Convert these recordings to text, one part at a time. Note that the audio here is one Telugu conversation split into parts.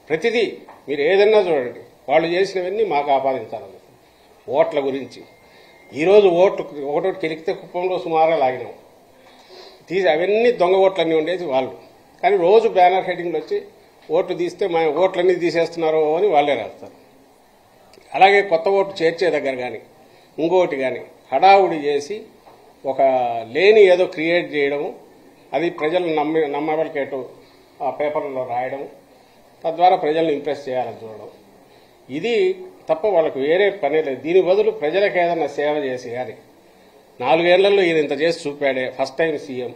ప్రతిదీ మీరు ఏదన్నా చూడండి, వాళ్ళు చేసినవన్నీ మాకు ఆపాదించాలి. ఓట్ల గురించి ఈరోజు ఒకటోటి కెలికితే కుప్పంలో సుమారుగా లాగినాం, అవన్నీ దొంగ ఓట్లన్నీ ఉండేది వాళ్ళు. కానీ రోజు బ్యానర్ హెడ్డింగ్లు వచ్చి ఓట్లు తీస్తే మా ఓట్లన్నీ తీసేస్తున్నారు అని వాళ్ళే రాస్తారు. అలాగే కొత్త ఓట్లు చేర్చే దగ్గర కానీ ఇంకోటి కానీ హడావుడి చేసి ఒక లేని ఏదో క్రియేట్ చేయడం, అది ప్రజలు నమ్మబలికేటు ఆ పేపర్లలో రాయడం, తద్వారా ప్రజలను ఇంప్రెస్ చేయాలని చూడడం, ఇది తప్ప వాళ్ళకు వేరే పనే లేదు. దీని బదులు ప్రజలకు ఏదన్నా సేవ చేసి కానీ 4 ఏళ్లలో ఈయన ఇంత చేసి చూపాడే, ఫస్ట్ టైం సీఎం,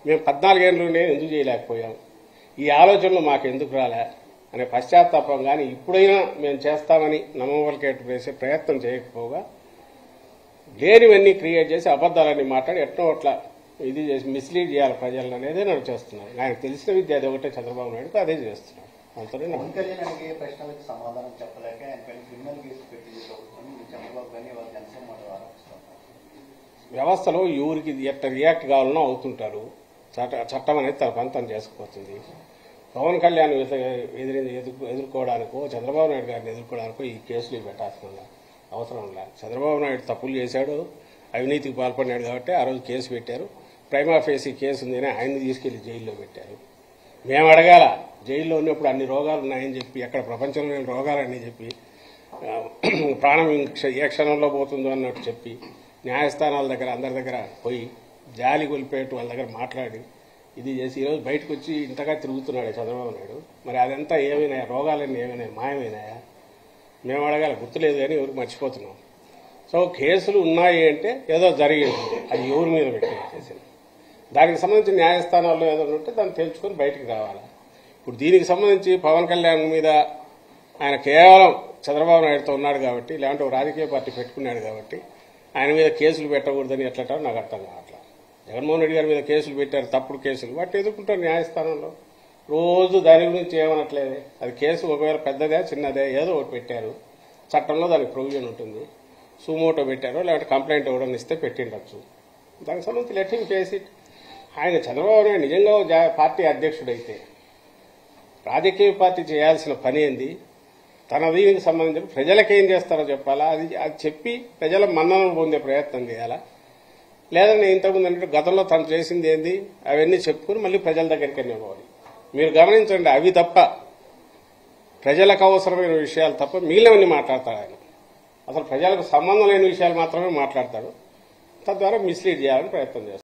మేము 14 ఏళ్ళలోనే ఎందుకు చేయలేకపోయాం, ఈ ఆలోచనలు మాకు ఎందుకు రాలే అనే పశ్చాత్తాపం కానీ ఇప్పుడైనా మేము చేస్తామని నమ్మబలికేటు వేసే ప్రయత్నం చేయకపోగా లేనివన్నీ క్రియేట్ చేసి అబద్దాలన్నీ మాట్లాడి ఎట్నో అట్లా ఇది చేసి మిస్లీడ్ చేయాలి ప్రజలను అనేదే నన్ను చేస్తున్నారు. ఆయనకు తెలిసిన విద్య అది ఒకటే, చంద్రబాబు నాయుడుకి అదే చేస్తున్నారు. అంతనే ప్రశ్నలకు సమాధానం చెప్పలేక క్రిమినల్ కేసు పెట్టి చంద్రబాబు గారిని జనసేన వ్యవస్థలో ఎవరికి ఎట్లా రియాక్ట్ కావాలనో అవుతుంటారు. చట్టం అనేది తన పని తను చేసుకుపోతుంది. పవన్ కళ్యాణ్ ఎదుర్కోవడానికో చంద్రబాబు నాయుడు గారిని ఎదుర్కోవడానికో ఈ కేసులు పెట్టాల్సిన అవసరం లేదు. చంద్రబాబు నాయుడు తప్పులు చేశాడు, అవినీతికి పాల్పడినాడు కాబట్టి ఆ రోజు కేసు పెట్టారు. ప్రైమా ఫేసీ కేసు ఉందని ఆయన్ని తీసుకెళ్లి జైల్లో పెట్టారు. మేము అడగాల, జైల్లో ఉన్నప్పుడు అన్ని రోగాలు ఉన్నాయని చెప్పి, ఎక్కడ ప్రపంచంలో లేని రోగాలని చెప్పి, ప్రాణం ఏ క్షణంలో పోతుందో అన్నట్టు చెప్పి, న్యాయస్థానాల దగ్గర అందరి దగ్గర పోయి జాలి కొలిపేట్టు వాళ్ళ దగ్గర మాట్లాడి ఇది చేసి ఈరోజు బయటకు వచ్చి ఇంతగా తిరుగుతున్నాడు చంద్రబాబు నాయుడు. మరి అదంతా ఏమైనా రోగాలన్నీ ఏమైనా మాయమైనాయా? మేము అడగాల, గుర్తులేదు కానీ ఎవరికి మర్చిపోతున్నాం. సో కేసులు ఉన్నాయి అంటే ఏదో జరిగింది, అది ఎవరి మీద పెట్టేసేసింది. దానికి సంబంధించి న్యాయస్థానాల్లో ఏదో ఉంటే దాన్ని తెలుసుకొని బయటికి రావాలి. ఇప్పుడు దీనికి సంబంధించి పవన్ కళ్యాణ్ మీద ఆయన కేవలం చంద్రబాబు నాయుడుతో ఉన్నాడు కాబట్టి, లేదంటే ఒక రాజకీయ పార్టీ పెట్టుకున్నాడు కాబట్టి ఆయన మీద కేసులు పెట్టకూడదని ఎట్లటో నాకు అర్థం కావట్లేదు. జగన్మోహన్ రెడ్డి గారి మీద కేసులు పెట్టారు, తప్పుడు కేసులు, వాటిని ఎదుర్కొంటారు న్యాయస్థానంలో. రోజు దాని గురించి ఏమనట్లేదే. అది కేసు ఒకవేళ పెద్దదే చిన్నదే ఏదో ఒకటి పెట్టారు, చట్టంలో దానికి ప్రొవిజన్ ఉంటుంది. సుమోటో పెట్టారో లేదంటే కంప్లైంట్ ఇవ్వడం ఇస్తే పెట్టిండొచ్చు. దానికి సంబంధించి లెట్ హిమ్ ఫేస్ ఇట్. ఆయన చంద్రబాబు నాయుడు నిజంగా పార్టీ అధ్యక్షుడైతే రాజకీయ పార్టీ చేయాల్సిన పని ఏంది, తన దీనికి సంబంధించి ప్రజలకేం చేస్తారో చెప్పాలా, అది చెప్పి ప్రజల మన్ననలు పొందే ప్రయత్నం చేయాలా, లేదంటే ఇంతకుముందు అంటే గతంలో తను చేసింది ఏంది అవన్నీ చెప్పుకుని మళ్ళీ ప్రజల దగ్గరికి పోవాలి. మీరు గమనించండి, అవి తప్ప ప్రజలకు అవసరమైన విషయాలు తప్ప మిగిలినవన్నీ మాట్లాడతాడు ఆయన. అసలు ప్రజలకు సంబంధం లేని విషయాలు మాత్రమే మాట్లాడతాడు. తద్వారా మిస్లీడ్ చేయాలని ప్రయత్నం చేస్తాడు.